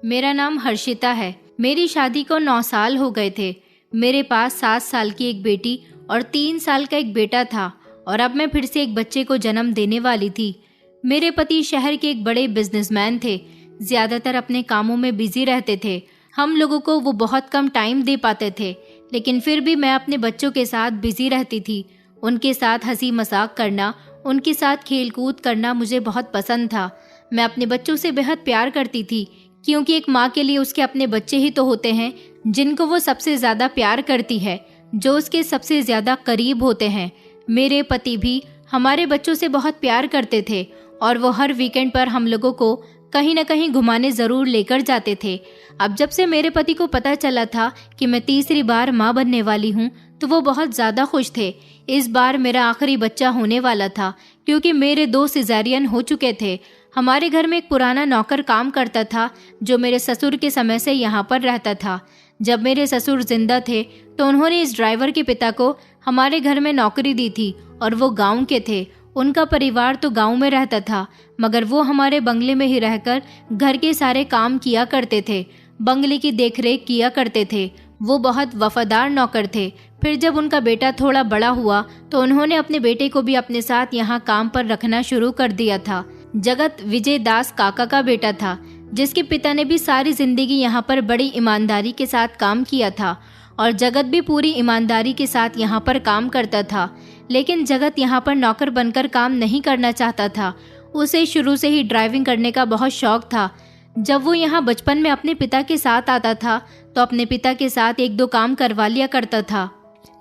मेरा नाम हर्षिता है। मेरी शादी को 9 साल हो गए थे। मेरे पास 7 साल की एक बेटी और 3 साल का एक बेटा था और अब मैं फिर से एक बच्चे को जन्म देने वाली थी। मेरे पति शहर के एक बड़े बिजनेसमैन थे। ज्यादातर अपने कामों में बिजी रहते थे। हम लोगों को वो बहुत कम टाइम दे पाते थे, लेकिन फिर भी मैं अपने बच्चों के साथ बिजी रहती थी। उनके साथ हंसी मजाक करना, उनके साथ खेल कूद करना मुझे बहुत पसंद था। मैं अपने बच्चों से बेहद प्यार करती थी, क्योंकि एक माँ के लिए उसके अपने बच्चे ही तो होते हैं जिनको वो सबसे ज्यादा प्यार करती है, जो उसके सबसे ज्यादा करीब होते हैं। मेरे पति भी हमारे बच्चों से बहुत प्यार करते थे और वो हर वीकेंड पर हम लोगों को कहीं न कहीं घुमाने जरूर लेकर जाते थे। अब जब से मेरे पति को पता चला था कि मैं तीसरी बार माँ बनने वाली हूँ, तो वो बहुत ज्यादा खुश थे। इस बार मेरा आखिरी बच्चा होने वाला था, क्योंकि मेरे 2 सिजेरियन हो चुके थे। हमारे घर में एक पुराना नौकर काम करता था, जो मेरे ससुर के समय से यहाँ पर रहता था। जब मेरे ससुर जिंदा थे तो उन्होंने इस ड्राइवर के पिता को हमारे घर में नौकरी दी थी और वो गांव के थे। उनका परिवार तो गांव में रहता था, मगर वो हमारे बंगले में ही रहकर घर के सारे काम किया करते थे, बंगले की देखरेख किया करते थे। वो बहुत वफादार नौकर थे। फिर जब उनका बेटा थोड़ा बड़ा हुआ तो उन्होंने अपने बेटे को भी अपने साथ यहाँ काम पर रखना शुरू कर दिया था। जगत विजय दास काका का बेटा था, जिसके पिता ने भी सारी जिंदगी यहाँ पर बड़ी ईमानदारी के साथ काम किया था और जगत भी पूरी ईमानदारी के साथ यहाँ पर काम करता था। लेकिन जगत यहाँ पर नौकर बनकर काम नहीं करना चाहता था। उसे शुरू से ही ड्राइविंग करने का बहुत शौक था। जब वो यहाँ बचपन में अपने पिता के साथ आता था तो अपने पिता के साथ 1-2 काम करवा लिया करता था।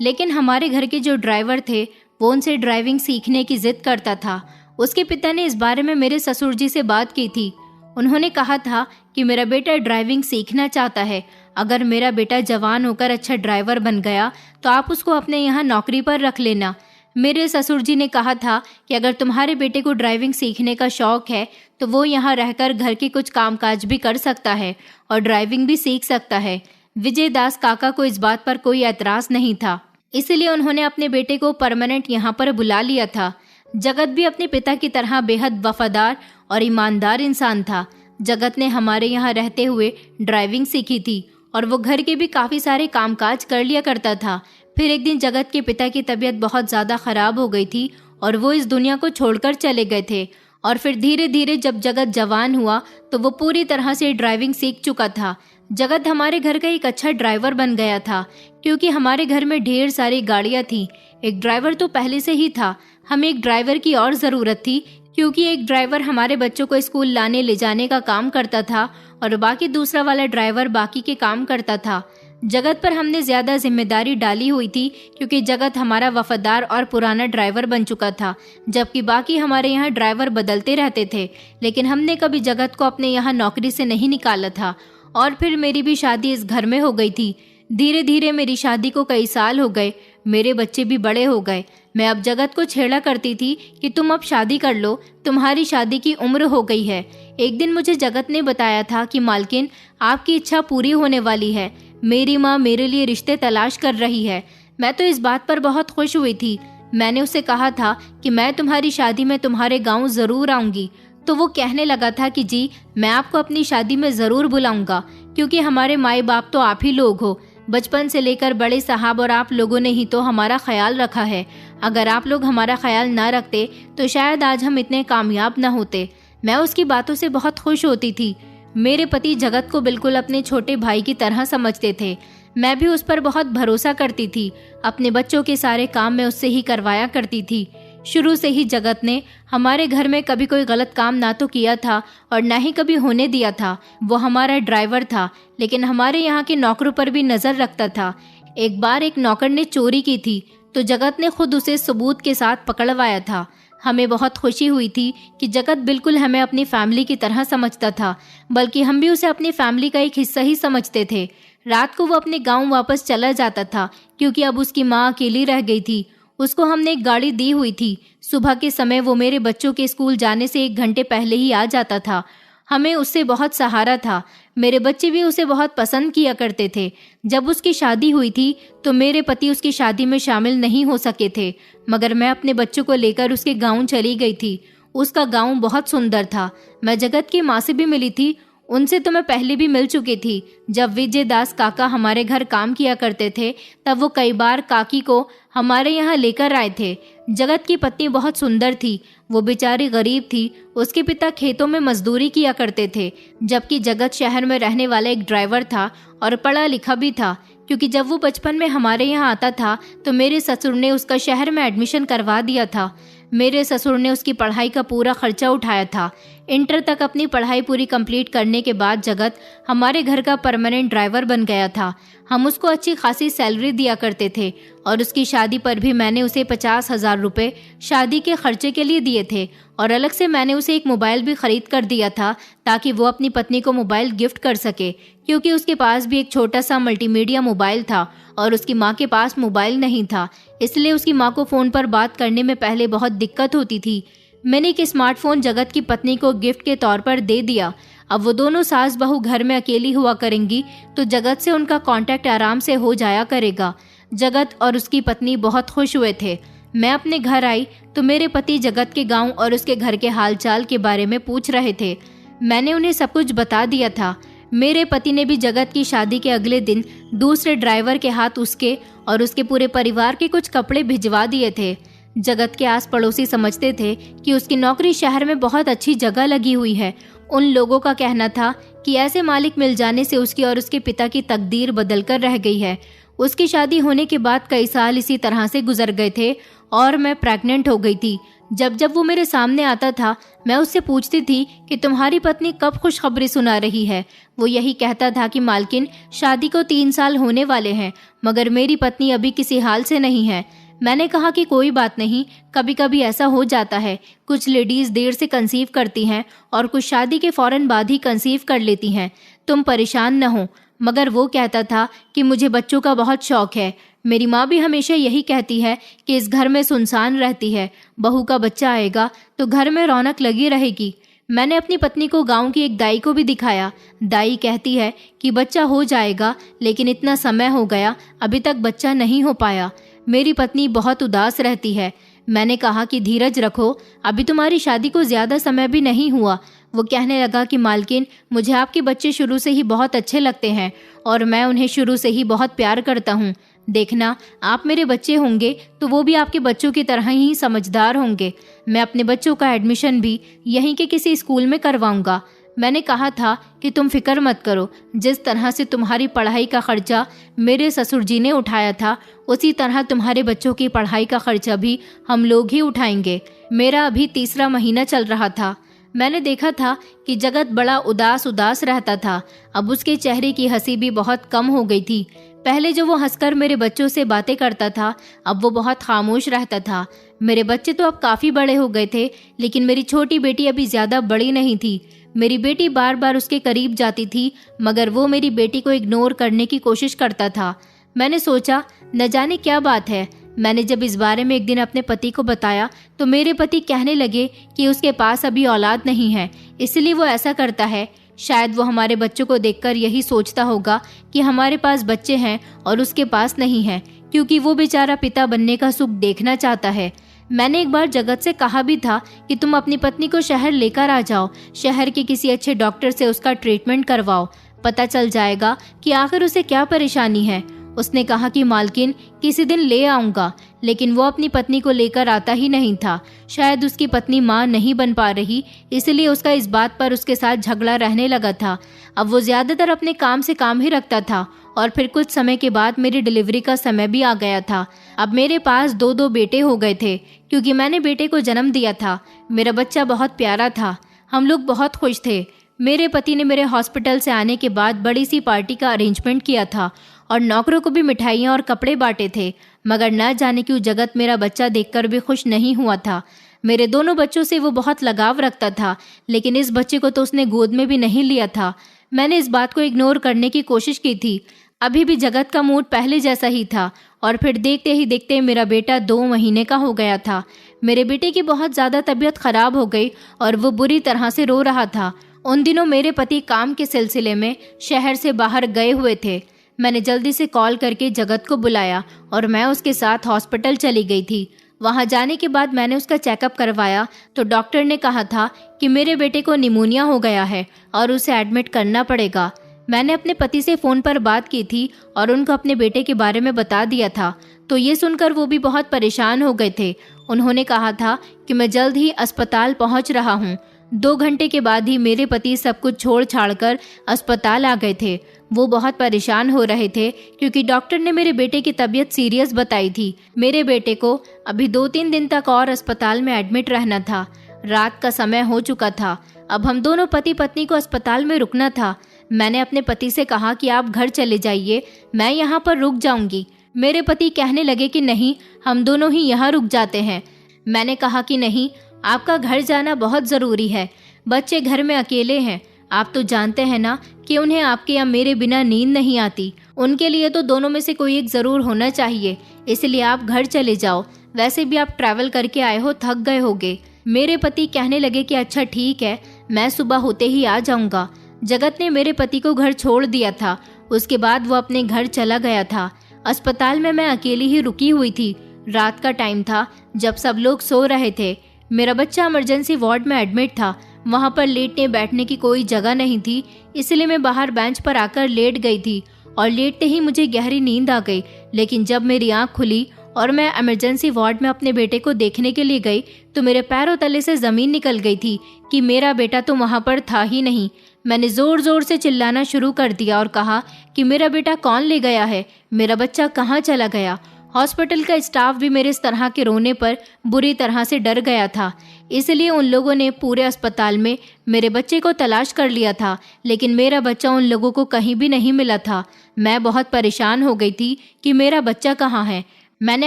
लेकिन हमारे घर के जो ड्राइवर थे वो उनसे ड्राइविंग सीखने की जिद करता था। उसके पिता ने इस बारे में मेरे ससुर जी से बात की थी। उन्होंने कहा था कि मेरा बेटा ड्राइविंग सीखना चाहता है। अगर मेरा बेटा जवान होकर अच्छा ड्राइवर बन गया तो आप उसको अपने यहाँ नौकरी पर रख लेना। मेरे ससुर जी ने कहा था कि अगर तुम्हारे बेटे को ड्राइविंग सीखने का शौक है तो वो यहाँ रहकर घर के कुछ कामकाज भी कर सकता है और ड्राइविंग भी सीख सकता है। विजय दास काका को इस बात पर कोई एतराज नहीं था, इसलिए उन्होंने अपने बेटे को परमानेंट यहाँ पर बुला लिया था। जगत भी अपने पिता की तरह बेहद वफादार और ईमानदार इंसान था। जगत ने हमारे यहाँ रहते हुए ड्राइविंग सीखी थी और वो घर के भी काफ़ी सारे कामकाज कर लिया करता था। फिर एक दिन जगत के पिता की तबीयत बहुत ज़्यादा ख़राब हो गई थी और वो इस दुनिया को छोड़कर चले गए थे। और फिर धीरे धीरे जब जगत जवान हुआ तो वो पूरी तरह से ड्राइविंग सीख चुका था। जगत हमारे घर का एक अच्छा ड्राइवर बन गया था, क्योंकि हमारे घर में ढेर सारी गाड़ियाँ थीं। एक ड्राइवर तो पहले से ही था, हमें एक ड्राइवर की और ज़रूरत थी, क्योंकि एक ड्राइवर हमारे बच्चों को स्कूल लाने ले जाने का काम करता था और बाकी दूसरा वाला ड्राइवर बाकी के काम करता था। जगत पर हमने ज़्यादा जिम्मेदारी डाली हुई थी, क्योंकि जगत हमारा वफादार और पुराना ड्राइवर बन चुका था, जबकि बाकी हमारे यहाँ ड्राइवर बदलते रहते थे। लेकिन हमने कभी जगत को अपने यहाँ नौकरी से नहीं निकाला था। और फिर मेरी भी शादी इस घर में हो गई थी। धीरे धीरे मेरी शादी को कई साल हो गए, मेरे बच्चे भी बड़े हो गए। मैं अब जगत को छेड़ा करती थी कि तुम अब शादी कर लो, तुम्हारी शादी की उम्र हो गई है। एक दिन मुझे जगत ने बताया था कि मालकिन, आपकी इच्छा पूरी होने वाली है। मेरी माँ मेरे लिए रिश्ते तलाश कर रही है। मैं तो इस बात पर बहुत खुश हुई थी। मैंने उसे कहा था कि मैं तुम्हारी शादी में तुम्हारे गाँव ज़रूर आऊँगी। तो वो कहने लगा था कि जी, मैं आपको अपनी शादी में ज़रूर बुलाऊंगा, क्योंकि हमारे माए बाप तो आप ही लोग हो। बचपन से लेकर बड़े साहब और आप लोगों ने ही तो हमारा ख्याल रखा है। अगर आप लोग हमारा ख्याल ना रखते तो शायद आज हम इतने कामयाब ना होते। मैं उसकी बातों से बहुत खुश होती थी। मेरे पति जगत को बिल्कुल अपने छोटे भाई की तरह समझते थे। मैं भी उस पर बहुत भरोसा करती थी। अपने बच्चों के सारे काम मैं उससे ही करवाया करती थी। शुरू से ही जगत ने हमारे घर में कभी कोई गलत काम ना तो किया था और ना ही कभी होने दिया था। वो हमारा ड्राइवर था, लेकिन हमारे यहाँ के नौकरों पर भी नज़र रखता था। एक बार एक नौकर ने चोरी की थी तो जगत ने खुद उसे सबूत के साथ पकड़वाया था। हमें बहुत खुशी हुई थी कि जगत बिल्कुल हमें अपनी फैमिली की तरह समझता था, बल्कि हम भी उसे अपनी फैमिली का एक हिस्सा ही समझते थे। रात को वो अपने गाँव वापस चला जाता था, क्योंकि अब उसकी माँ अकेली रह गई थी। उसको हमने एक गाड़ी दी हुई थी। सुबह के समय वो मेरे बच्चों के स्कूल जाने से 1 घंटे पहले ही आ जाता था। हमें उससे बहुत सहारा था। मेरे बच्चे भी उसे बहुत पसंद किया करते थे। जब उसकी शादी हुई थी तो मेरे पति उसकी शादी में शामिल नहीं हो सके थे, मगर मैं अपने बच्चों को लेकर उसके गाँव चली गई थी। उसका गाँव बहुत सुंदर था। मैं जगत की माँ से भी मिली थी। उनसे तो मैं पहले भी मिल चुकी थी। जब विजय दास काका हमारे घर काम किया करते थे तब वो कई बार काकी को हमारे यहाँ लेकर आए थे। जगत की पत्नी बहुत सुंदर थी। वो बेचारी गरीब थी। उसके पिता खेतों में मजदूरी किया करते थे, जबकि जगत शहर में रहने वाला एक ड्राइवर था और पढ़ा लिखा भी था। क्योंकि जब वो बचपन में हमारे यहाँ आता था तो मेरे ससुर ने उसका शहर में एडमिशन करवा दिया था। मेरे ससुर ने उसकी पढ़ाई का पूरा खर्चा उठाया था। इंटर तक अपनी पढ़ाई पूरी कंप्लीट करने के बाद जगत हमारे घर का परमानेंट ड्राइवर बन गया था। हम उसको अच्छी खासी सैलरी दिया करते थे और उसकी शादी पर भी मैंने उसे 50,000 रुपये शादी के खर्चे के लिए दिए थे और अलग से मैंने उसे एक मोबाइल भी खरीद कर दिया था ताकि वो अपनी पत्नी को मोबाइल गिफ्ट कर सके, क्योंकि उसके पास भी एक छोटा सा मल्टीमीडिया मोबाइल था और उसकी माँ के पास मोबाइल नहीं था। इसलिए उसकी माँ को फ़ोन पर बात करने में पहले बहुत दिक्कत होती थी। मैंने एक स्मार्टफोन जगत की पत्नी को गिफ्ट के तौर पर दे दिया। अब वो दोनों सास बहू घर में अकेली हुआ करेंगी तो जगत से उनका कांटेक्ट आराम से हो जाया करेगा। जगत और उसकी पत्नी बहुत खुश हुए थे। मैं अपने घर आई तो मेरे पति जगत के गांव और उसके घर के हालचाल के बारे में पूछ रहे थे। मैंने उन्हें सब कुछ बता दिया था। मेरे पति ने भी जगत की शादी के अगले दिन दूसरे ड्राइवर के हाथ उसके और उसके पूरे परिवार के कुछ कपड़े भिजवा दिए थे। जगत के आस पड़ोसी समझते थे कि उसकी नौकरी शहर में बहुत अच्छी जगह लगी हुई है। उन लोगों का कहना था कि ऐसे मालिक मिल जाने से उसकी और उसके पिता की तकदीर बदलकर रह गई है। उसकी शादी होने के बाद कई साल इसी तरह से गुजर गए थे और मैं प्रेग्नेंट हो गई थी। जब जब वो मेरे सामने आता था मैं उससे पूछती थी कि तुम्हारी पत्नी कब खुशखबरी सुना रही है। वो यही कहता था कि मालकिन, शादी को 3 साल होने वाले हैं मगर मेरी पत्नी अभी किसी हाल से नहीं है। मैंने कहा कि कोई बात नहीं, कभी कभी ऐसा हो जाता है। कुछ लेडीज देर से कंसीव करती हैं और कुछ शादी के फौरन बाद ही कंसीव कर लेती हैं। तुम परेशान न हो। मगर वो कहता था कि मुझे बच्चों का बहुत शौक है। मेरी माँ भी हमेशा यही कहती है कि इस घर में सुनसान रहती है, बहू का बच्चा आएगा तो घर में रौनक लगी रहेगी। मैंने अपनी पत्नी को गांव की एक दाई को भी दिखाया। दाई कहती है कि बच्चा हो जाएगा, लेकिन इतना समय हो गया अभी तक बच्चा नहीं हो पाया। मेरी पत्नी बहुत उदास रहती है। मैंने कहा कि धीरज रखो, अभी तुम्हारी शादी को ज़्यादा समय भी नहीं हुआ। वो कहने लगा कि मालकिन, मुझे आपके बच्चे शुरू से ही बहुत अच्छे लगते हैं और मैं उन्हें शुरू से ही बहुत प्यार करता हूँ। देखना, आप मेरे बच्चे होंगे तो वो भी आपके बच्चों की तरह ही समझदार होंगे। मैं अपने बच्चों का एडमिशन भी यहीं के किसी स्कूल में करवाऊंगा। मैंने कहा था कि तुम फिक्र मत करो, जिस तरह से तुम्हारी पढ़ाई का खर्चा मेरे ससुर जी ने उठाया था उसी तरह तुम्हारे बच्चों की पढ़ाई का खर्चा भी हम लोग ही उठाएंगे। मेरा अभी 3रा महीना चल रहा था। मैंने देखा था कि जगत बड़ा उदास उदास रहता था। अब उसके चेहरे की हंसी भी बहुत कम हो गई थी। पहले जो वो हंसकर मेरे बच्चों से बातें करता था अब वो बहुत खामोश रहता था। मेरे बच्चे तो अब काफ़ी बड़े हो गए थे, लेकिन मेरी छोटी बेटी अभी ज़्यादा बड़ी नहीं थी। मेरी बेटी बार बार उसके करीब जाती थी मगर वो मेरी बेटी को इग्नोर करने की कोशिश करता था। मैंने सोचा न जाने क्या बात है। मैंने जब इस बारे में एक दिन अपने पति को बताया तो मेरे पति कहने लगे कि उसके पास अभी औलाद नहीं है, इसलिए वो ऐसा करता है। शायद वो हमारे बच्चों को देखकर यही सोचता होगा कि हमारे पास बच्चे हैं और उसके पास नहीं है, क्योंकि वो बेचारा पिता बनने का सुख देखना चाहता है। मैंने एक बार जगत से कहा भी था कि तुम अपनी पत्नी को शहर लेकर आ जाओ, शहर के किसी अच्छे डॉक्टर से उसका ट्रीटमेंट करवाओ, पता चल जाएगा कि आखिर उसे क्या परेशानी है। उसने कहा कि मालकिन, किसी दिन ले आऊँगा, लेकिन वो अपनी पत्नी को लेकर आता ही नहीं था। शायद उसकी पत्नी माँ नहीं बन पा रही, इसलिए उसका इस बात पर उसके साथ झगड़ा रहने लगा था। अब वो ज़्यादातर अपने काम से काम ही रखता था और फिर कुछ समय के बाद मेरी डिलीवरी का समय भी आ गया था। अब मेरे पास 2 बेटे हो गए थे क्योंकि मैंने बेटे को जन्म दिया था। मेरा बच्चा बहुत प्यारा था। हम लोग बहुत खुश थे। मेरे पति ने मेरे हॉस्पिटल से आने के बाद बड़ी सी पार्टी का अरेंजमेंट किया था और नौकरों को भी मिठाइयाँ और कपड़े बांटे थे, मगर न जाने क्यों जगत मेरा बच्चा देखकर भी खुश नहीं हुआ था। मेरे दोनों बच्चों से वो बहुत लगाव रखता था, लेकिन इस बच्चे को तो उसने गोद में भी नहीं लिया था। मैंने इस बात को इग्नोर करने की कोशिश की थी। अभी भी जगत का मूड पहले जैसा ही था और फिर देखते ही देखते मेरा बेटा 2 महीने का हो गया था। मेरे बेटे की बहुत ज़्यादा तबीयत खराब हो गई और वो बुरी तरह से रो रहा था। उन दिनों मेरे पति काम के सिलसिले में शहर से बाहर गए हुए थे। मैंने जल्दी से कॉल करके जगत को बुलाया और मैं उसके साथ हॉस्पिटल चली गई थी। वहाँ जाने के बाद मैंने उसका चेकअप करवाया तो डॉक्टर ने कहा था कि मेरे बेटे को निमोनिया हो गया है और उसे एडमिट करना पड़ेगा। मैंने अपने पति से फ़ोन पर बात की थी और उनको अपने बेटे के बारे में बता दिया था, तो ये सुनकर वो भी बहुत परेशान हो गए थे। उन्होंने कहा था कि मैं जल्द ही अस्पताल पहुंच रहा हूं। 2 घंटे के बाद ही मेरे पति सब कुछ छोड़ छाड़ कर अस्पताल आ गए थे। वो बहुत परेशान हो रहे थे क्योंकि डॉक्टर ने मेरे बेटे की तबीयत सीरियस बताई थी। मेरे बेटे को अभी 2-3 दिन तक और अस्पताल में एडमिट रहना था। रात का समय हो चुका था। अब हम दोनों पति पत्नी को अस्पताल में रुकना था। मैंने अपने पति से कहा कि आप घर चले जाइए, मैं यहाँ पर रुक जाऊंगी। मेरे पति कहने लगे कि नहीं, हम दोनों ही यहाँ रुक जाते हैं। मैंने कहा कि नहीं, आपका घर जाना बहुत ज़रूरी है। बच्चे घर में अकेले हैं। आप तो जानते हैं ना कि उन्हें आपके या मेरे बिना नींद नहीं आती। उनके लिए तो दोनों में से कोई एक ज़रूर होना चाहिए, इसलिए आप घर चले जाओ। वैसे भी आप ट्रैवल करके आए हो, थक गए होगे। मेरे पति कहने लगे कि अच्छा ठीक है, मैं सुबह होते ही आ जाऊंगा। जगत ने मेरे पति को घर छोड़ दिया था। उसके बाद वो अपने घर चला गया था। अस्पताल में मैं अकेली ही रुकी हुई थी। रात का टाइम था जब सब लोग सो रहे थे। मेरा बच्चा इमरजेंसी वार्ड में एडमिट था। वहाँ पर लेटने बैठने की कोई जगह नहीं थी, इसलिए मैं बाहर बेंच पर आकर लेट गई थी और लेटते ही मुझे गहरी नींद आ गई। लेकिन जब मेरी आँख खुली और मैं इमरजेंसी वार्ड में अपने बेटे को देखने के लिए गई तो मेरे पैरों तले से ज़मीन निकल गई थी कि मेरा बेटा तो वहाँ पर था ही नहीं। मैंने ज़ोर ज़ोर से चिल्लाना शुरू कर दिया और कहा कि मेरा बेटा कौन ले गया है, मेरा बच्चा कहाँ चला गया। हॉस्पिटल का स्टाफ भी मेरे इस तरह के रोने पर बुरी तरह से डर गया था, इसलिए उन लोगों ने पूरे अस्पताल में मेरे बच्चे को तलाश कर लिया था, लेकिन मेरा बच्चा उन लोगों को कहीं भी नहीं मिला था। मैं बहुत परेशान हो गई थी कि मेरा बच्चा कहाँ है। मैंने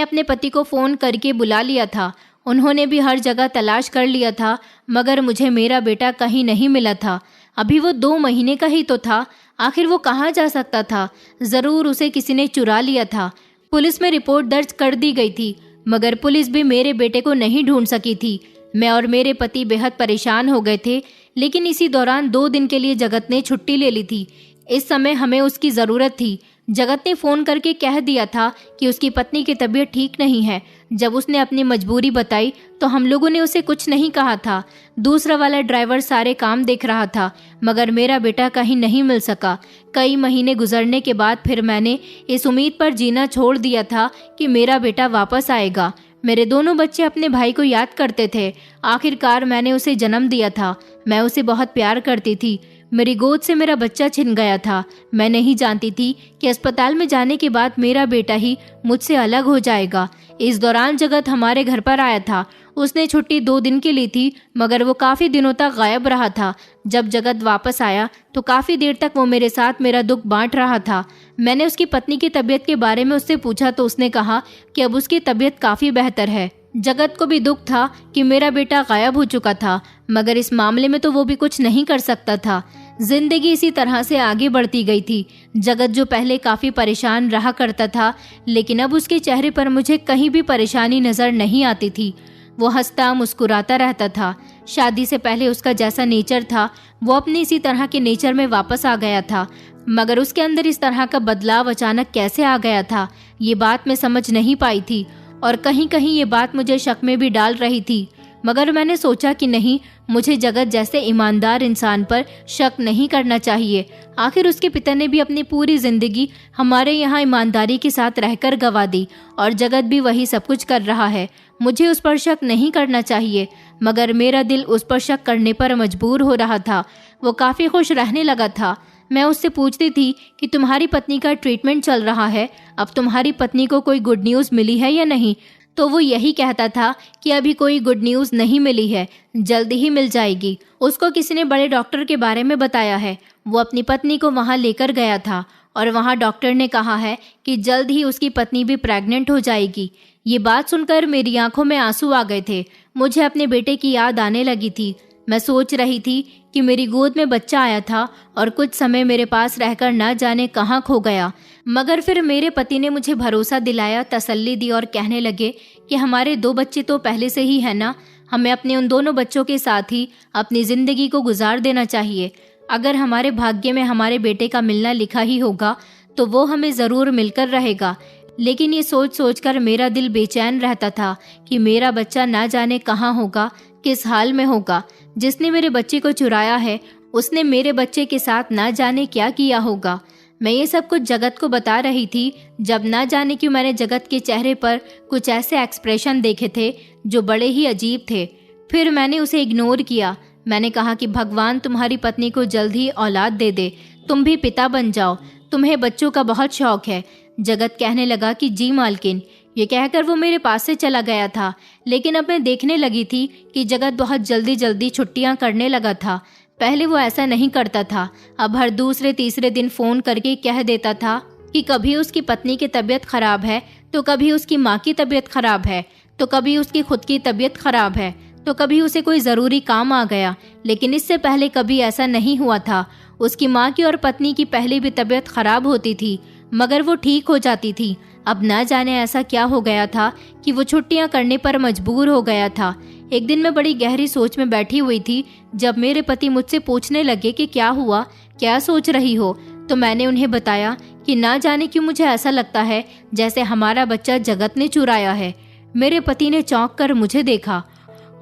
अपने पति को फ़ोन करके बुला लिया था। उन्होंने भी हर जगह तलाश कर लिया था, मगर मुझे मेरा बेटा कहीं नहीं मिला था। अभी वो 2 महीने का ही तो था, आखिर वो कहाँ जा सकता था। ज़रूर उसे किसी ने चुरा लिया था। पुलिस में रिपोर्ट दर्ज कर दी गई थी, मगर पुलिस भी मेरे बेटे को नहीं ढूंढ सकी थी। मैं और मेरे पति बेहद परेशान हो गए थे, लेकिन इसी दौरान 2 दिन के लिए जगत ने छुट्टी ले ली थी। इस समय हमें उसकी ज़रूरत थी। जगत ने फ़ोन करके कह दिया था कि उसकी पत्नी की तबीयत ठीक नहीं है। जब उसने अपनी मजबूरी बताई तो हम लोगों ने उसे कुछ नहीं कहा था। दूसरा वाला ड्राइवर सारे काम देख रहा था, मगर मेरा बेटा कहीं नहीं मिल सका। कई महीने गुजरने के बाद फिर मैंने इस उम्मीद पर जीना छोड़ दिया था कि मेरा बेटा वापस आएगा। मेरे दोनों बच्चे अपने भाई को याद करते थे। आखिरकार मैंने उसे जन्म दिया था। मैं उसे बहुत प्यार करती थी। मेरी गोद से मेरा बच्चा छिन गया था। मैं नहीं जानती थी कि अस्पताल में जाने के बाद मेरा बेटा ही मुझसे अलग हो जाएगा। इस दौरान जगत हमारे घर पर आया था। उसने छुट्टी 2 दिन की ली थी, मगर वो काफ़ी दिनों तक गायब रहा था। जब जगत वापस आया तो काफ़ी देर तक वो मेरे साथ मेरा दुख बांट रहा था। मैंने उसकी पत्नी की तबीयत के बारे में उससे पूछा तो उसने कहा कि अब उसकी तबीयत काफ़ी बेहतर है। जगत को भी दुख था कि मेरा बेटा गायब हो चुका था, मगर इस मामले में तो वो भी कुछ नहीं कर सकता था। जिंदगी इसी तरह से आगे बढ़ती गई थी। जगत जो पहले काफ़ी परेशान रहा करता था, लेकिन अब उसके चेहरे पर मुझे कहीं भी परेशानी नज़र नहीं आती थी। वो हंसता मुस्कुराता रहता था। शादी से पहले उसका जैसा नेचर था वो अपने इसी तरह के नेचर में वापस आ गया था, मगर उसके अंदर इस तरह का बदलाव अचानक कैसे आ गया था, ये बात मैं समझ नहीं पाई थी और कहीं कहीं ये बात मुझे शक में भी डाल रही थी। मगर मैंने सोचा कि नहीं, मुझे जगत जैसे ईमानदार इंसान पर शक नहीं करना चाहिए। आखिर उसके पिता ने भी अपनी पूरी जिंदगी हमारे यहाँ ईमानदारी के साथ रहकर गंवा दी और जगत भी वही सब कुछ कर रहा है। मुझे उस पर शक नहीं करना चाहिए, मगर मेरा दिल उस पर शक करने पर मजबूर हो रहा था। वो काफ़ी खुश रहने लगा था। मैं उससे पूछती थी कि तुम्हारी पत्नी का ट्रीटमेंट चल रहा है, अब तुम्हारी पत्नी को कोई गुड न्यूज़ मिली है या नहीं, तो वो यही कहता था कि अभी कोई गुड न्यूज़ नहीं मिली है, जल्दी ही मिल जाएगी। उसको किसी ने बड़े डॉक्टर के बारे में बताया है। वो अपनी पत्नी को वहाँ लेकर गया था और वहाँ डॉक्टर ने कहा है कि जल्द ही उसकी पत्नी भी प्रेग्नेंट हो जाएगी। ये बात सुनकर मेरी आंखों में आंसू आ गए थे। मुझे अपने बेटे की याद आने लगी थी। मैं सोच रही थी कि मेरी गोद में बच्चा आया था और कुछ समय मेरे पास रहकर न जाने कहाँ खो गया। मगर फिर मेरे पति ने मुझे भरोसा दिलाया, तसल्ली दी और कहने लगे कि हमारे 2 बच्चे तो पहले से ही है ना, हमें अपने उन दोनों बच्चों के साथ ही अपनी ज़िंदगी को गुजार देना चाहिए। अगर हमारे भाग्य में हमारे बेटे का मिलना लिखा ही होगा तो वो हमें ज़रूर मिलकर रहेगा। लेकिन ये सोच सोच कर मेरा दिल बेचैन रहता था कि मेरा बच्चा ना जाने कहाँ होगा, किस हाल में होगा। जिसने मेरे बच्चे को चुराया है उसने मेरे बच्चे के साथ ना जाने क्या किया होगा। मैं ये सब कुछ जगत को बता रही थी जब ना जाने क्यों मैंने जगत के चेहरे पर कुछ ऐसे एक्सप्रेशन देखे थे जो बड़े ही अजीब थे। फिर मैंने उसे इग्नोर किया। मैंने कहा कि भगवान तुम्हारी पत्नी को जल्द ही औलाद दे दे, तुम भी पिता बन जाओ, तुम्हें बच्चों का बहुत शौक है। जगत कहने लगा कि जी मालकिन। ये कहकर वो मेरे पास से चला गया था। लेकिन अब मैं देखने लगी थी कि जगत बहुत जल्दी जल्दी छुट्टियां करने लगा था। पहले वो ऐसा नहीं करता था। अब हर दूसरे तीसरे दिन फोन करके कह देता था कि कभी उसकी पत्नी की तबीयत खराब है, तो कभी उसकी माँ की तबीयत खराब है, तो कभी उसकी खुद की तबीयत खराब है, तो कभी उसे कोई ज़रूरी काम आ गया। लेकिन इससे पहले कभी ऐसा नहीं हुआ था। उसकी माँ की और पत्नी की पहले भी तबीयत खराब होती थी मगर वो ठीक हो जाती थी। अब ना जाने ऐसा क्या हो गया था कि वो छुट्टियां करने पर मजबूर हो गया था। एक दिन मैं बड़ी गहरी सोच में बैठी हुई थी जब मेरे पति मुझसे पूछने लगे कि क्या हुआ, क्या सोच रही हो। तो मैंने उन्हें बताया कि ना जाने क्यों मुझे ऐसा लगता है जैसे हमारा बच्चा जगत ने चुराया है। मेरे पति ने चौंक कर मुझे देखा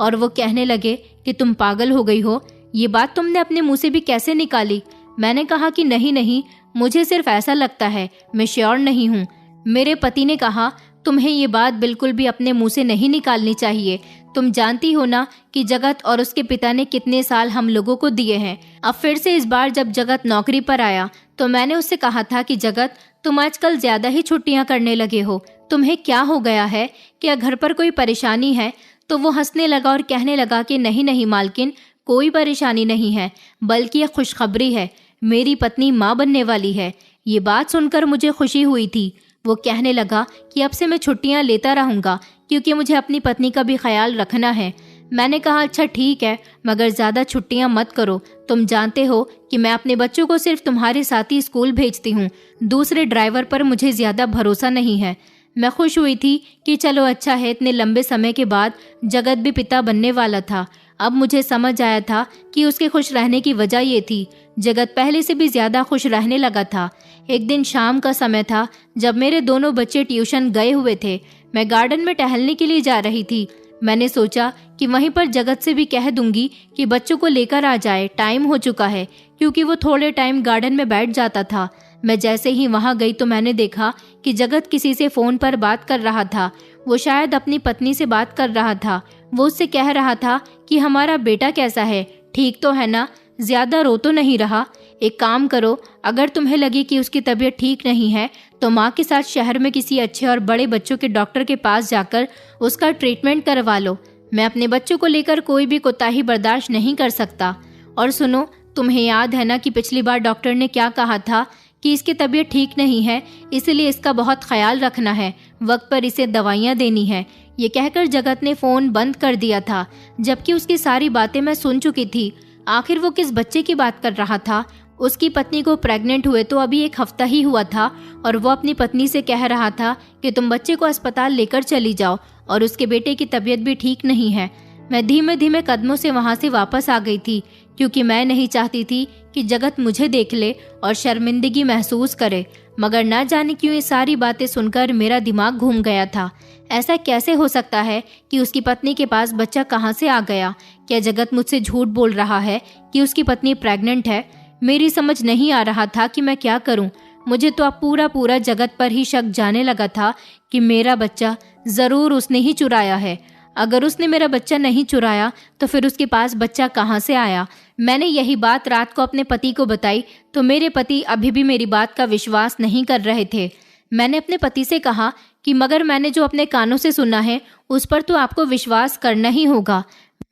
और वो कहने लगे कि तुम पागल हो गई हो, ये बात तुमने अपने मुंह से भी कैसे निकाली। मैंने कहा कि नहीं, मुझे सिर्फ ऐसा लगता है, मैं श्योर नहीं हूँ। मेरे पति ने कहा तुम्हें ये बात बिल्कुल भी अपने मुंह से नहीं निकालनी चाहिए। तुम जानती हो ना कि जगत और उसके पिता ने कितने साल हम लोगों को दिए हैं। अब फिर से इस बार जब जगत नौकरी पर आया तो मैंने उससे कहा था कि जगत तुम आजकल ज्यादा ही छुट्टियां करने लगे हो, तुम्हें क्या हो गया है, क्या घर पर कोई परेशानी है। तो वो हंसने लगा और कहने लगा कि नहीं मालकिन, कोई परेशानी नहीं है, बल्कि यह खुशखबरी है, मेरी पत्नी माँ बनने वाली है। ये बात सुनकर मुझे खुशी हुई थी। वो कहने लगा कि अब से मैं छुट्टियां लेता रहूंगा क्योंकि मुझे अपनी पत्नी का भी ख्याल रखना है। मैंने कहा अच्छा ठीक है, मगर ज़्यादा छुट्टियां मत करो। तुम जानते हो कि मैं अपने बच्चों को सिर्फ तुम्हारे साथ ही स्कूल भेजती हूँ, दूसरे ड्राइवर पर मुझे ज़्यादा भरोसा नहीं है। मैं खुश हुई थी कि चलो अच्छा है, इतने लंबे समय के बाद जगत भी पिता बनने वाला था। अब मुझे समझ आया था कि उसके खुश रहने की वजह ये थी, जगत पहले से भी ज़्यादा खुश रहने लगा था। एक दिन शाम का समय था जब मेरे दोनों बच्चे ट्यूशन गए हुए थे। मैं गार्डन में टहलने के लिए जा रही थी। मैंने सोचा कि वहीं पर जगत से भी कह दूंगी कि बच्चों को लेकर आ जाए, टाइम हो चुका है, क्योंकि वो थोड़े टाइम गार्डन में बैठ जाता था। मैं जैसे ही वहां गई तो मैंने देखा कि जगत किसी से फ़ोन पर बात कर रहा था। वो शायद अपनी पत्नी से बात कर रहा था। वो उससे कह रहा था कि हमारा बेटा कैसा है, ठीक तो है ना, ज़्यादा रो तो नहीं रहा। एक काम करो, अगर तुम्हें लगे कि उसकी तबीयत ठीक नहीं है तो माँ के साथ शहर में किसी अच्छे और बड़े बच्चों के डॉक्टर के पास जाकर उसका ट्रीटमेंट करवा लो। मैं अपने बच्चों को लेकर कोई भी कोताही बर्दाश्त नहीं कर सकता। और सुनो, तुम्हें याद है ना कि पिछली बार डॉक्टर ने क्या कहा था कि इसकी तबीयत ठीक नहीं है, इसलिए इसका बहुत ख्याल रखना है, वक्त पर इसे दवाइयाँ देनी है। ये कहकर जगत ने फ़ोन बंद कर दिया था, जबकि उसकी सारी बातें मैं सुन चुकी थी। आखिर वो किस बच्चे की बात कर रहा था। उसकी पत्नी को प्रेग्नेंट हुए तो अभी 1 हफ्ता ही हुआ था और वो अपनी पत्नी से कह रहा था कि तुम बच्चे को अस्पताल लेकर चली जाओ और उसके बेटे की तबीयत भी ठीक नहीं है। मैं धीमे धीमे कदमों से वहां से वापस आ गई थी क्योंकि मैं नहीं चाहती थी कि जगत मुझे देख ले और शर्मिंदगी महसूस करे। मगर ना जाने क्यों ये सारी बातें सुनकर मेरा दिमाग घूम गया था। ऐसा कैसे हो सकता है कि उसकी पत्नी के पास बच्चा कहाँ से आ गया? क्या जगत मुझसे झूठ बोल रहा है कि उसकी पत्नी प्रेग्नेंट है? मेरी समझ नहीं आ रहा था कि मैं क्या करूं। मुझे तो अब पूरा जगत पर ही शक जाने लगा था कि मेरा बच्चा ज़रूर उसने ही चुराया है। अगर उसने मेरा बच्चा नहीं चुराया तो फिर उसके पास बच्चा कहाँ से आया? मैंने यही बात रात को अपने पति को बताई तो मेरे पति अभी भी मेरी बात का विश्वास नहीं कर रहे थे। मैंने अपने पति से कहा कि मगर मैंने जो अपने कानों से सुना है उस पर तो आपको विश्वास करना ही होगा।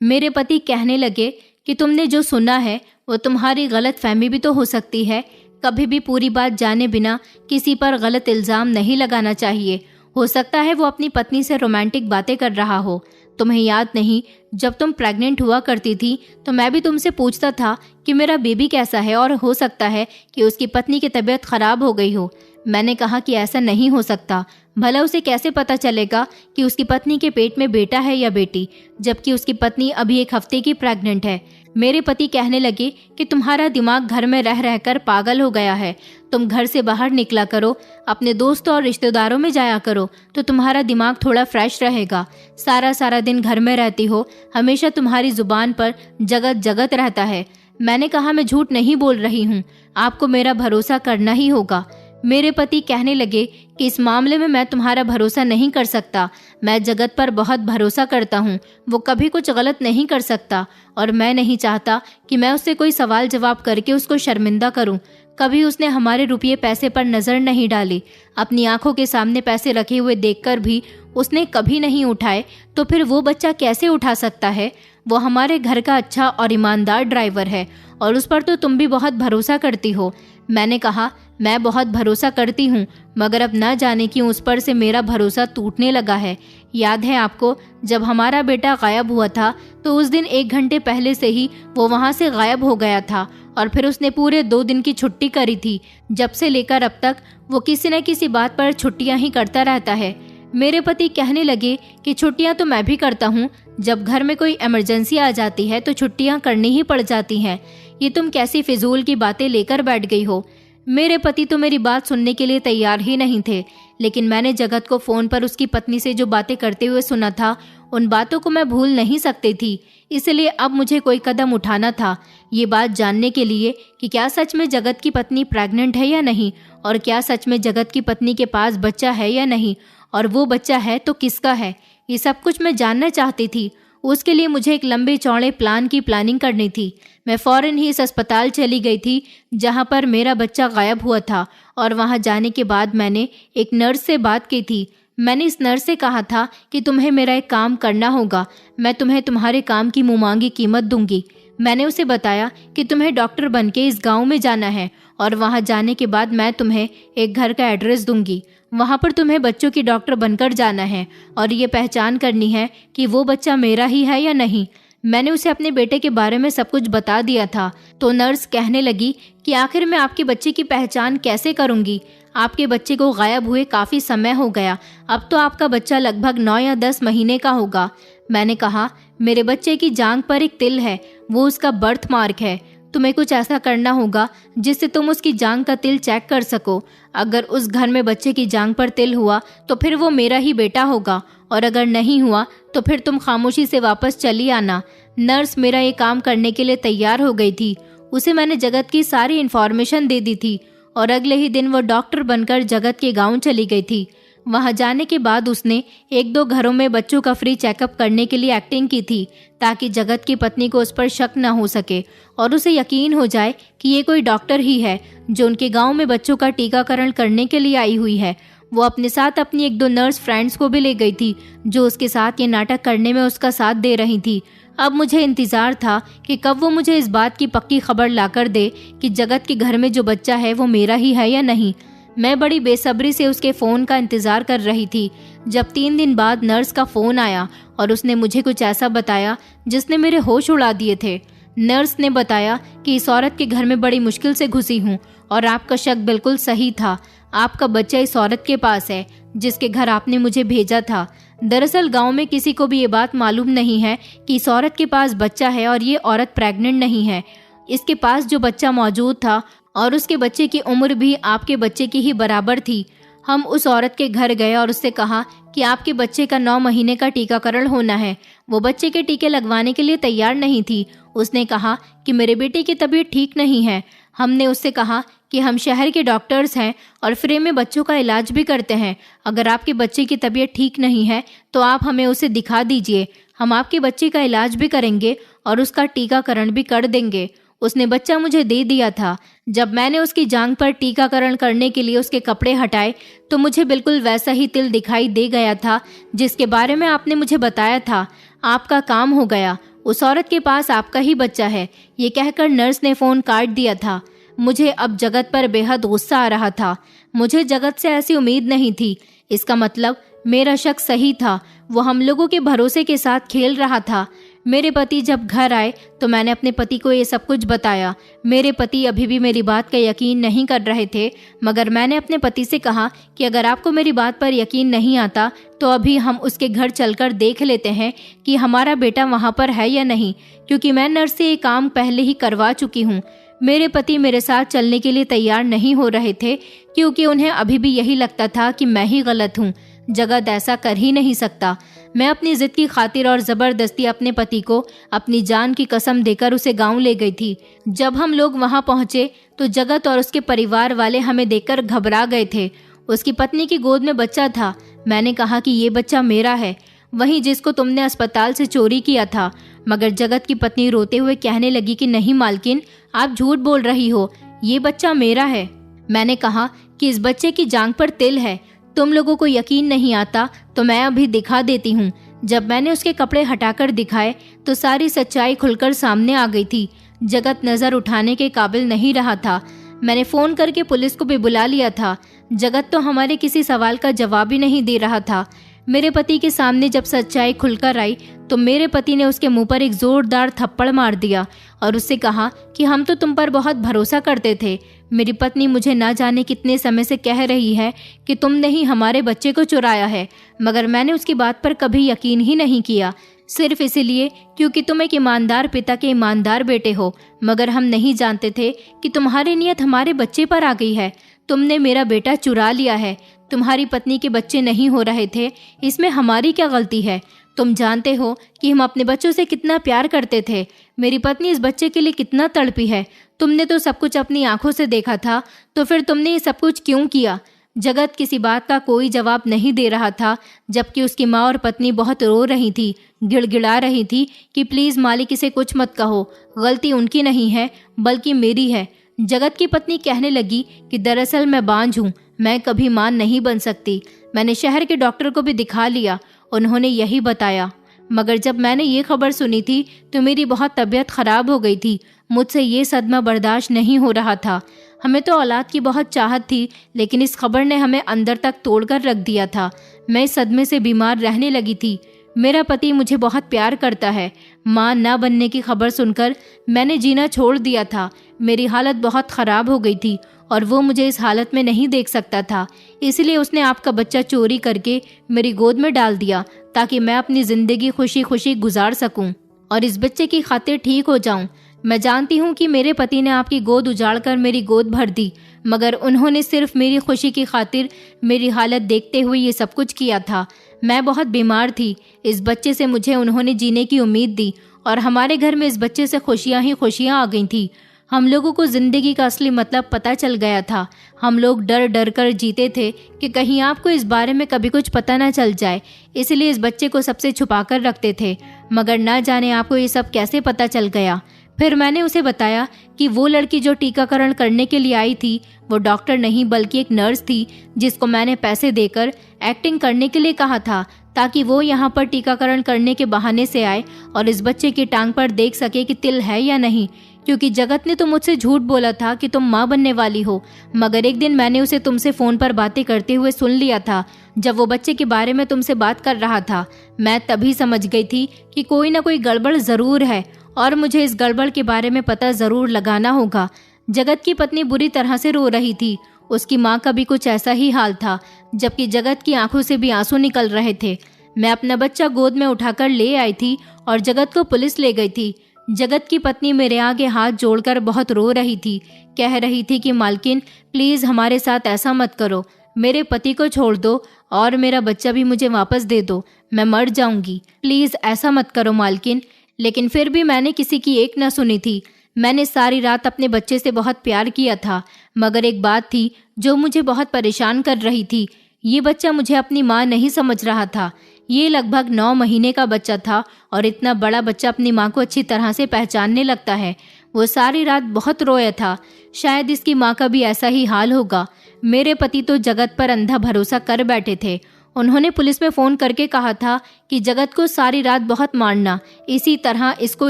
मेरे पति कहने लगे कि तुमने जो सुना है वो तुम्हारी गलत फहमी भी तो हो सकती है। कभी भी पूरी बात जाने बिना किसी पर गलत इल्ज़ाम नहीं लगाना चाहिए। हो सकता है वो अपनी पत्नी से रोमांटिक बातें कर रहा हो। तुम्हें याद नहीं, जब तुम प्रेग्नेंट हुआ करती थी तो मैं भी तुमसे पूछता था कि मेरा बेबी कैसा है और हो सकता है कि उसकी पत्नी की तबीयत खराब हो गई हो। मैंने कहा कि ऐसा नहीं हो सकता, भला उसे कैसे पता चलेगा कि उसकी पत्नी के पेट में बेटा है या बेटी, जबकि उसकी पत्नी अभी 1 हफ्ते की प्रेग्नेंट है। मेरे पति कहने लगे कि तुम्हारा दिमाग घर में रह रहकर पागल हो गया है, तुम घर से बाहर निकला करो, अपने दोस्तों और रिश्तेदारों में जाया करो तो तुम्हारा दिमाग थोड़ा फ्रेश रहेगा। सारा सारा दिन घर में रहती हो, हमेशा तुम्हारी जुबान पर जगत जगत रहता है। मैंने कहा मैं झूठ नहीं बोल रही हूँ, आपको मेरा भरोसा करना ही होगा। मेरे पति कहने लगे कि इस मामले में मैं तुम्हारा भरोसा नहीं कर सकता। मैं जगत पर बहुत भरोसा करता हूँ, वो कभी कुछ गलत नहीं कर सकता और मैं नहीं चाहता कि मैं उससे कोई सवाल जवाब करके उसको शर्मिंदा करूँ। कभी उसने हमारे रुपये पैसे पर नजर नहीं डाली, अपनी आंखों के सामने पैसे रखे हुए देखकर भी उसने कभी नहीं उठाए, तो फिर वो बच्चा कैसे उठा सकता है? वो हमारे घर का अच्छा और ईमानदार ड्राइवर है और उस पर तो तुम भी बहुत भरोसा करती हो। मैंने कहा मैं बहुत भरोसा करती हूँ, मगर अब ना जाने क्यों उस पर से मेरा भरोसा टूटने लगा है। याद है आपको, जब हमारा बेटा गायब हुआ था तो उस दिन 1 घंटे पहले से ही वो वहाँ से गायब हो गया था और फिर उसने पूरे 2 दिन की छुट्टी करी थी। जब से लेकर अब तक वो किसी न किसी बात पर छुट्टियाँ ही करता रहता है। मेरे पति कहने लगे कि छुट्टियां तो मैं भी करता हूं, जब घर में कोई इमरजेंसी आ जाती है तो छुट्टियां करनी ही पड़ जाती हैं। ये तुम कैसी फिजूल की बातें लेकर बैठ गई हो। मेरे पति तो मेरी बात सुनने के लिए तैयार ही नहीं थे, लेकिन मैंने जगत को फोन पर उसकी पत्नी से जो बातें करते हुए सुना था, उन बातों को मैं भूल नहीं सकती थी। इसलिए अब मुझे कोई कदम उठाना था, ये बात जानने के लिए कि क्या सच में जगत की पत्नी प्रेग्नेंट है या नहीं, और क्या सच में जगत की पत्नी के पास बच्चा है या नहीं, और वो बच्चा है तो किसका है। ये सब कुछ मैं जानना चाहती थी। उसके लिए मुझे एक लंबे चौड़े प्लान की प्लानिंग करनी थी। मैं फौरन ही इस अस्पताल चली गई थी जहां पर मेरा बच्चा गायब हुआ था, और वहां जाने के बाद मैंने एक नर्स से बात की थी। मैंने इस नर्स से कहा था कि तुम्हें मेरा एक काम करना होगा, मैं तुम्हें तुम्हारे काम की मुंहमांगी कीमत दूंगी। मैंने उसे बताया कि तुम्हें डॉक्टर बनके इस गांव में जाना है और वहां जाने के बाद मैं तुम्हें एक घर का एड्रेस दूंगी। वहां पर तुम्हें बच्चों की डॉक्टर बनकर जाना है और ये पहचान करनी है कि वो बच्चा मेरा ही है या नहीं। मैंने उसे अपने बेटे के बारे में सब कुछ बता दिया था। तो नर्स कहने लगी कि आखिर मैं आपके बच्चे की पहचान कैसे करूंगी? आपके बच्चे को गायब हुए काफ़ी समय हो गया, अब तो आपका बच्चा लगभग 9 या 10 महीने का होगा। मैंने कहा मेरे बच्चे की जांघ पर एक तिल है, वो उसका बर्थ मार्क है। तुम्हें कुछ ऐसा करना होगा जिससे तुम उसकी जांघ का तिल चेक कर सको। अगर उस घर में बच्चे की जांघ पर तिल हुआ तो फिर वो मेरा ही बेटा होगा, और अगर नहीं हुआ तो फिर तुम खामोशी से वापस चली आना। नर्स मेरा ये काम करने के लिए तैयार हो गई थी। उसे मैंने जगत की सारी इन्फॉर्मेशन दे दी थी और अगले ही दिन वो डॉक्टर बनकर जगत के गांव चली गई थी। वहां जाने के बाद उसने 1-2 घरों में बच्चों का फ्री चेकअप करने के लिए एक्टिंग की थी, ताकि जगत की पत्नी को उस पर शक न हो सके और उसे यकीन हो जाए कि ये कोई डॉक्टर ही है जो उनके गांव में बच्चों का टीकाकरण करने के लिए आई हुई है। वो अपने साथ अपनी 1-2 नर्स फ्रेंड्स को भी ले गई थी जो उसके साथ ये नाटक करने में उसका साथ दे रही थी। अब मुझे इंतजार था कि कब वो मुझे इस बात की पक्की खबर लाकर दे कि जगत के घर में जो बच्चा है वो मेरा ही है या नहीं। मैं बड़ी बेसब्री से उसके फ़ोन का इंतज़ार कर रही थी। जब 3 दिन बाद नर्स का फ़ोन आया और उसने मुझे कुछ ऐसा बताया जिसने मेरे होश उड़ा दिए थे। नर्स ने बताया कि इस औरत के घर में बड़ी मुश्किल से घुसी हूँ और आपका शक बिल्कुल सही था। आपका बच्चा इस औरत के पास है जिसके घर आपने मुझे भेजा था। दरअसल गांव में किसी को भी ये बात मालूम नहीं है कि इस औरत के पास बच्चा है और ये औरत प्रेग्नेंट नहीं है। इसके पास जो बच्चा मौजूद था और उसके बच्चे की उम्र भी आपके बच्चे की ही बराबर थी। हम उस औरत के घर गए और उससे कहा कि आपके बच्चे का 9 महीने का टीकाकरण होना है। वो बच्चे के टीके लगवाने के लिए तैयार नहीं थी। उसने कहा कि मेरे बेटे की तबीयत ठीक नहीं है। हमने उससे कहा कि हम शहर के डॉक्टर्स हैं और फ्री में बच्चों का इलाज भी करते हैं। अगर आपके बच्चे की तबीयत ठीक नहीं है तो आप हमें उसे दिखा दीजिए, हम आपके बच्चे का इलाज भी करेंगे और उसका टीकाकरण भी कर देंगे। उसने बच्चा मुझे दे दिया था। जब मैंने उसकी जांघ पर टीकाकरण करने के लिए उसके कपड़े हटाए तो मुझे बिल्कुल वैसा ही तिल दिखाई दे गया था जिसके बारे में आपने मुझे बताया था। आपका काम हो गया, उस औरत के पास आपका ही बच्चा है। ये कहकर नर्स ने फ़ोन काट दिया था। मुझे अब जगत पर बेहद गुस्सा आ रहा था। मुझे जगत से ऐसी उम्मीद नहीं थी। इसका मतलब मेरा शक सही था, वो हम लोगों के भरोसे के साथ खेल रहा था। मेरे पति जब घर आए तो मैंने अपने पति को ये सब कुछ बताया। मेरे पति अभी भी मेरी बात का यकीन नहीं कर रहे थे, मगर मैंने अपने पति से कहा कि अगर आपको मेरी बात पर यकीन नहीं आता तो अभी हम उसके घर चलकर देख लेते हैं कि हमारा बेटा वहाँ पर है या नहीं, क्योंकि मैं नर्स से ये काम पहले ही करवा चुकी हूँ। मेरे पति मेरे साथ चलने के लिए तैयार नहीं हो रहे थे, क्योंकि उन्हें अभी भी यही लगता था कि मैं ही गलत हूँ। जगत ऐसा कर ही नहीं सकता। मैं अपनी जिद की खातिर और ज़बरदस्ती अपने पति को अपनी जान की कसम देकर उसे गांव ले गई थी। जब हम लोग वहां पहुंचे तो जगत और उसके परिवार वाले हमें देखकर घबरा गए थे। उसकी पत्नी की गोद में बच्चा था। मैंने कहा कि ये बच्चा मेरा है, वही जिसको तुमने अस्पताल से चोरी किया था। मगर जगत की पत्नी रोते हुए कहने लगी कि नहीं मालकिन, आप झूठ बोल रही हो, ये बच्चा मेरा है। मैंने कहा कि इस बच्चे की जांघ पर तिल है। तुम लोगों को यकीन नहीं आता तो मैं अभी दिखा देती हूँ। जब मैंने उसके कपड़े हटाकर दिखाए तो सारी सच्चाई खुलकर सामने आ गई थी। जगत नजर उठाने के काबिल नहीं रहा था। मैंने फोन करके पुलिस को भी बुला लिया था। जगत तो हमारे किसी सवाल का जवाब ही नहीं दे रहा था। मेरे पति के सामने जब सच्चाई खुलकर आई तो मेरे पति ने उसके मुंह पर एक जोरदार थप्पड़ मार दिया और उससे कहा कि हम तो तुम पर बहुत भरोसा करते थे। मेरी पत्नी मुझे ना जाने कितने समय से कह रही है कि तुमने ही हमारे बच्चे को चुराया है, मगर मैंने उसकी बात पर कभी यकीन ही नहीं किया, सिर्फ इसलिए क्योंकि तुम एक ईमानदार पिता के ईमानदार बेटे हो। मगर हम नहीं जानते थे कि तुम्हारी नीयत हमारे बच्चे पर आ गई है। तुमने मेरा बेटा चुरा लिया है। तुम्हारी पत्नी के बच्चे नहीं हो रहे थे, इसमें हमारी क्या गलती है? तुम जानते हो कि हम अपने बच्चों से कितना प्यार करते थे। मेरी पत्नी इस बच्चे के लिए कितना तड़पी है। तुमने तो सब कुछ अपनी आंखों से देखा था, तो फिर तुमने ये सब कुछ क्यों किया? जगत किसी बात का कोई जवाब नहीं दे रहा था, जबकि उसकी माँ और पत्नी बहुत रो रही थी, गिड़गिड़ा रही थी कि प्लीज मालिक इसे कुछ मत कहो, गलती उनकी नहीं है बल्कि मेरी है। जगत की पत्नी कहने लगी कि दरअसल मैं बांझ हूँ, मैं कभी मां नहीं बन सकती। मैंने शहर के डॉक्टर को भी दिखा लिया, उन्होंने यही बताया। मगर जब मैंने ये खबर सुनी थी तो मेरी बहुत तबीयत खराब हो गई थी। मुझसे ये सदमा बर्दाश्त नहीं हो रहा था। हमें तो औलाद की बहुत चाहत थी, लेकिन इस खबर ने हमें अंदर तक तोड़कर रख दिया था। मैं इस सदमे से बीमार रहने लगी थी। मेरा पति मुझे बहुत प्यार करता है। मां ना बनने की खबर सुनकर मैंने जीना छोड़ दिया था। मेरी हालत बहुत ख़राब हो गई थी और वो मुझे इस हालत में नहीं देख सकता था, इसलिए उसने आपका बच्चा चोरी करके मेरी गोद में डाल दिया ताकि मैं अपनी ज़िंदगी खुशी खुशी गुजार सकूं और इस बच्चे की खातिर ठीक हो जाऊं। मैं जानती हूँ कि मेरे पति ने आपकी गोद उजाड़कर मेरी गोद भर दी, मगर उन्होंने सिर्फ मेरी खुशी की खातिर मेरी हालत देखते हुए ये सब कुछ किया था। मैं बहुत बीमार थी। इस बच्चे से मुझे उन्होंने जीने की उम्मीद दी और हमारे घर में इस बच्चे से खुशियाँ ही खुशियाँ आ गई थी। हम लोगों को ज़िंदगी का असली मतलब पता चल गया था। हम लोग डर डर कर जीते थे कि कहीं आपको इस बारे में कभी कुछ पता ना चल जाए, इसलिए इस बच्चे को सबसे छुपा कर रखते थे। मगर ना जाने आपको ये सब कैसे पता चल गया। फिर मैंने उसे बताया कि वो लड़की जो टीकाकरण करने के लिए आई थी वो डॉक्टर नहीं बल्कि एक नर्स थी, जिसको मैंने पैसे देकर एक्टिंग करने के लिए कहा था ताकि वो यहाँ पर टीकाकरण करने के बहाने से आए और इस बच्चे की टांग पर देख सके कि तिल है या नहीं, क्योंकि जगत ने तो मुझसे झूठ बोला था कि तुम माँ बनने वाली हो। मगर एक दिन मैंने उसे तुमसे फ़ोन पर बातें करते हुए सुन लिया था, जब वो बच्चे के बारे में तुमसे बात कर रहा था। मैं तभी समझ गई थी कि कोई ना कोई गड़बड़ ज़रूर है और मुझे इस गड़बड़ के बारे में पता ज़रूर लगाना होगा। जगत की पत्नी बुरी तरह से रो रही थी। उसकी माँ का भी कुछ ऐसा ही हाल था, जबकि जगत की आंखों से भी आंसू निकल रहे थे। मैं अपना बच्चा गोद में उठाकर ले आई थी और जगत को पुलिस ले गई थी। जगत की पत्नी मेरे आगे हाथ जोड़कर बहुत रो रही थी, कह रही थी कि मालकिन प्लीज़ हमारे साथ ऐसा मत करो, मेरे पति को छोड़ दो और मेरा बच्चा भी मुझे वापस दे दो, मैं मर जाऊंगी, प्लीज़ ऐसा मत करो मालकिन। लेकिन फिर भी मैंने किसी की एक न सुनी थी। मैंने सारी रात अपने बच्चे से बहुत प्यार किया था, मगर एक बात थी जो मुझे बहुत परेशान कर रही थी। ये बच्चा मुझे अपनी माँ नहीं समझ रहा था। ये लगभग 9 महीने का बच्चा था और इतना बड़ा बच्चा अपनी माँ को अच्छी तरह से पहचानने लगता है। वो सारी रात बहुत रोया था। शायद इसकी माँ का भी ऐसा ही हाल होगा। मेरे पति तो जगत पर अंधा भरोसा कर बैठे थे। उन्होंने पुलिस में फ़ोन करके कहा था कि जगत को सारी रात बहुत मारना, इसी तरह इसको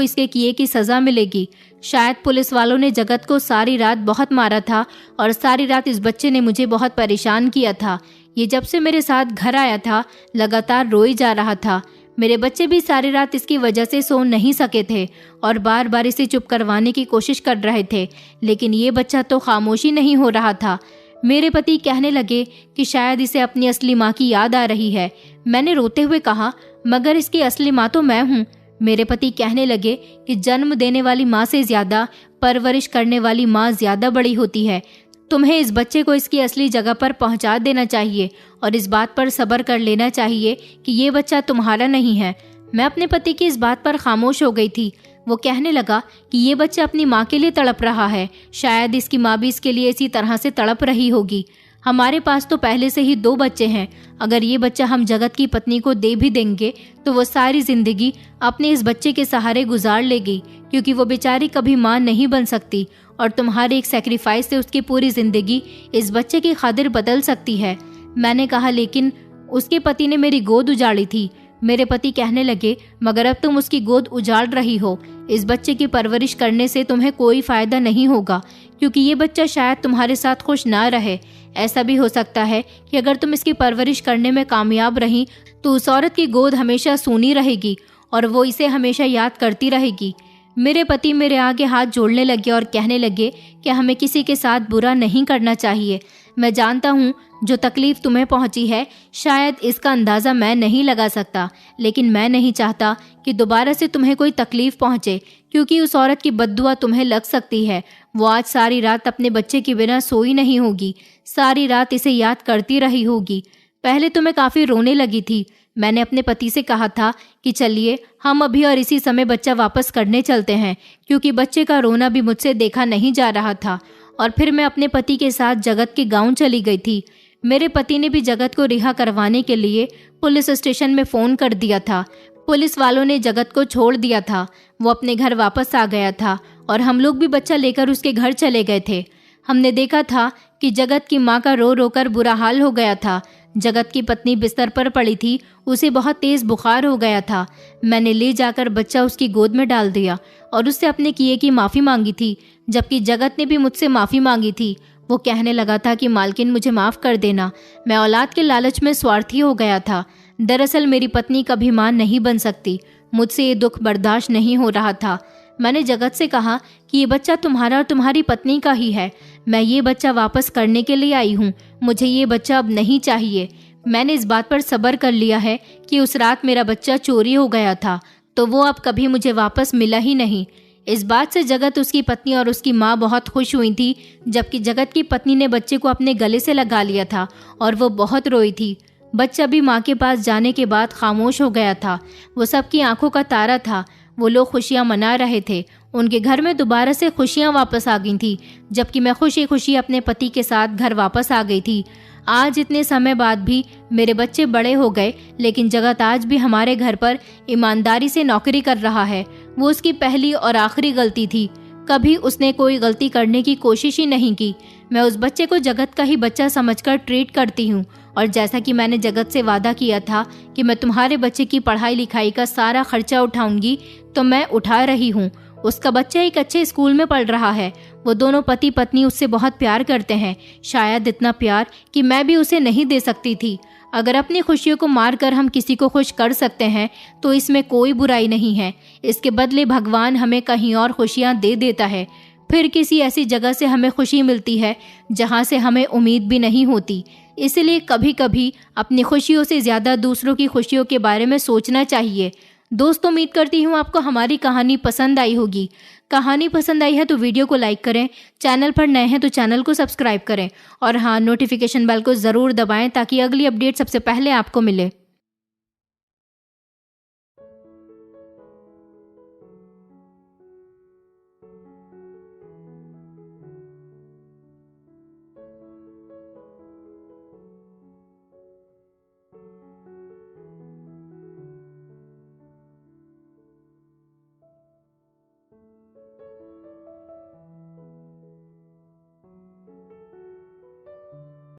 इसके किए की सज़ा मिलेगी। शायद पुलिस वालों ने जगत को सारी रात बहुत मारा था और सारी रात इस बच्चे ने मुझे बहुत परेशान किया था। ये जब से मेरे साथ घर आया था लगातार रोई जा रहा था। मेरे बच्चे भी सारी रात इसकी वजह से सो नहीं सके थे और बार बार इसे चुप करवाने की कोशिश कर रहे थे, लेकिन ये बच्चा तो खामोशी नहीं हो रहा था। मेरे पति कहने लगे कि शायद इसे अपनी असली माँ की याद आ रही है। मैंने रोते हुए कहा, मगर इसकी असली माँ तो मैं हूँ। मेरे पति कहने लगे कि जन्म देने वाली माँ से ज्यादा परवरिश करने वाली माँ ज्यादा बड़ी होती है। तुम्हें इस बच्चे को इसकी असली जगह पर पहुंचा देना चाहिए और इस बात पर सब्र कर लेना चाहिए कि ये बच्चा तुम्हारा नहीं है। मैं अपने पति की इस बात पर खामोश हो गई थी। वो कहने लगा कि ये बच्चा अपनी माँ के लिए तड़प रहा है, शायद इसकी माँ भी इसके लिए इसी तरह से तड़प रही होगी। हमारे पास तो पहले से ही 2 बच्चे हैं। अगर ये बच्चा हम जगत की पत्नी को दे भी देंगे तो वो सारी जिंदगी अपने इस बच्चे के सहारे गुजार लेगी, क्योंकि वो बेचारी कभी माँ नहीं बन सकती और तुम्हारे एक सैक्रिफाइस से उसकी पूरी जिंदगी इस बच्चे की खातिर बदल सकती है। मैंने कहा, लेकिन उसके पति ने मेरी गोद उजाड़ी थी। मेरे पति कहने लगे, मगर अब तुम उसकी गोद उजाड़ रही हो। इस बच्चे की परवरिश करने से तुम्हें कोई फायदा नहीं होगा, क्योंकि ये बच्चा शायद तुम्हारे साथ खुश ना रहे। ऐसा भी हो सकता है कि अगर तुम इसकी परवरिश करने में कामयाब रही तो उस औरत की गोद हमेशा सूनी रहेगी और वो इसे हमेशा याद करती रहेगी। मेरे पति मेरे आगे हाथ जोड़ने लगे और कहने लगे कि हमें किसी के साथ बुरा नहीं करना चाहिए। मैं जानता हूँ जो तकलीफ तुम्हें पहुंची है, शायद इसका अंदाज़ा मैं नहीं लगा सकता, लेकिन मैं नहीं चाहता कि दोबारा से तुम्हें कोई तकलीफ पहुंचे, क्योंकि उस औरत की बद्दुआ तुम्हें लग सकती है। वो आज सारी रात अपने बच्चे के बिना सोई नहीं होगी, सारी रात इसे याद करती रही होगी। पहले तो मैं काफ़ी रोने लगी थी। मैंने अपने पति से कहा था कि चलिए हम अभी और इसी समय बच्चा वापस करने चलते हैं, क्योंकि बच्चे का रोना भी मुझसे देखा नहीं जा रहा था। और फिर मैं अपने पति के साथ जगत के गांव चली गई थी। मेरे पति ने भी जगत को रिहा करवाने के लिए पुलिस स्टेशन में फ़ोन कर दिया था। पुलिस वालों ने जगत को छोड़ दिया था। वो अपने घर वापस आ गया था और हम लोग भी बच्चा लेकर उसके घर चले गए थे। हमने देखा था कि जगत की माँ का रो रो कर बुरा हाल हो गया था। जगत की पत्नी बिस्तर पर पड़ी थी, उसे बहुत तेज़ बुखार हो गया था। मैंने ले जाकर बच्चा उसकी गोद में डाल दिया और उससे अपने किए की माफ़ी मांगी थी, जबकि जगत ने भी मुझसे माफ़ी मांगी थी। वो कहने लगा था कि मालकिन मुझे माफ़ कर देना, मैं औलाद के लालच में स्वार्थी हो गया था। दरअसल मेरी पत्नी कभी माँ नहीं बन सकती। मुझसे ये दुख बर्दाश्त नहीं हो रहा था। मैंने जगत से कहा कि ये बच्चा तुम्हारा और तुम्हारी पत्नी का ही है। मैं ये बच्चा वापस करने के लिए आई हूँ। मुझे ये बच्चा अब नहीं चाहिए। मैंने इस बात पर सब्र कर लिया है कि उस रात मेरा बच्चा चोरी हो गया था, तो वो अब कभी मुझे वापस मिला ही नहीं। इस बात से जगत, उसकी पत्नी और उसकी माँ बहुत खुश हुई थी, जबकि जगत की पत्नी ने बच्चे को अपने गले से लगा लिया था और वो बहुत रोई थी। बच्चा भी माँ के पास जाने के बाद खामोश हो गया था। वो सबकी आंखों का तारा था। वो लोग खुशियाँ मना रहे थे। उनके घर में दोबारा से खुशियाँ वापस आ गई थी, जबकि मैं खुशी खुशी अपने पति के साथ घर वापस आ गई थी। आज इतने समय बाद भी मेरे बच्चे बड़े हो गए, लेकिन जगत आज भी हमारे घर पर ईमानदारी से नौकरी कर रहा है। वो उसकी पहली और आखिरी गलती थी। कभी उसने कोई गलती करने की कोशिश ही नहीं की। मैं उस बच्चे को जगत का ही बच्चा समझकर ट्रीट करती हूँ, और जैसा कि मैंने जगत से वादा किया था कि मैं तुम्हारे बच्चे की पढ़ाई लिखाई का सारा खर्चा उठाऊंगी, तो मैं उठा रही हूँ। उसका बच्चा एक अच्छे स्कूल में पढ़ रहा है। वो दोनों पति पत्नी उससे बहुत प्यार करते हैं, शायद इतना प्यार कि मैं भी उसे नहीं दे सकती थी। अगर अपनी खुशियों को मारकर हम किसी को खुश कर सकते हैं तो इसमें कोई बुराई नहीं है। इसके बदले भगवान हमें कहीं और खुशियाँ दे देता है, फिर किसी ऐसी जगह से हमें खुशी मिलती है जहाँ से हमें उम्मीद भी नहीं होती। इसलिए कभी कभी अपनी खुशियों से ज़्यादा दूसरों की खुशियों के बारे में सोचना चाहिए। दोस्तों, उम्मीद करती हूँ आपको हमारी कहानी पसंद आई होगी। कहानी पसंद आई है तो वीडियो को लाइक करें, चैनल पर नए हैं तो चैनल को सब्सक्राइब करें और हाँ, नोटिफिकेशन बेल को ज़रूर दबाएं ताकि अगली अपडेट सबसे पहले आपको मिले।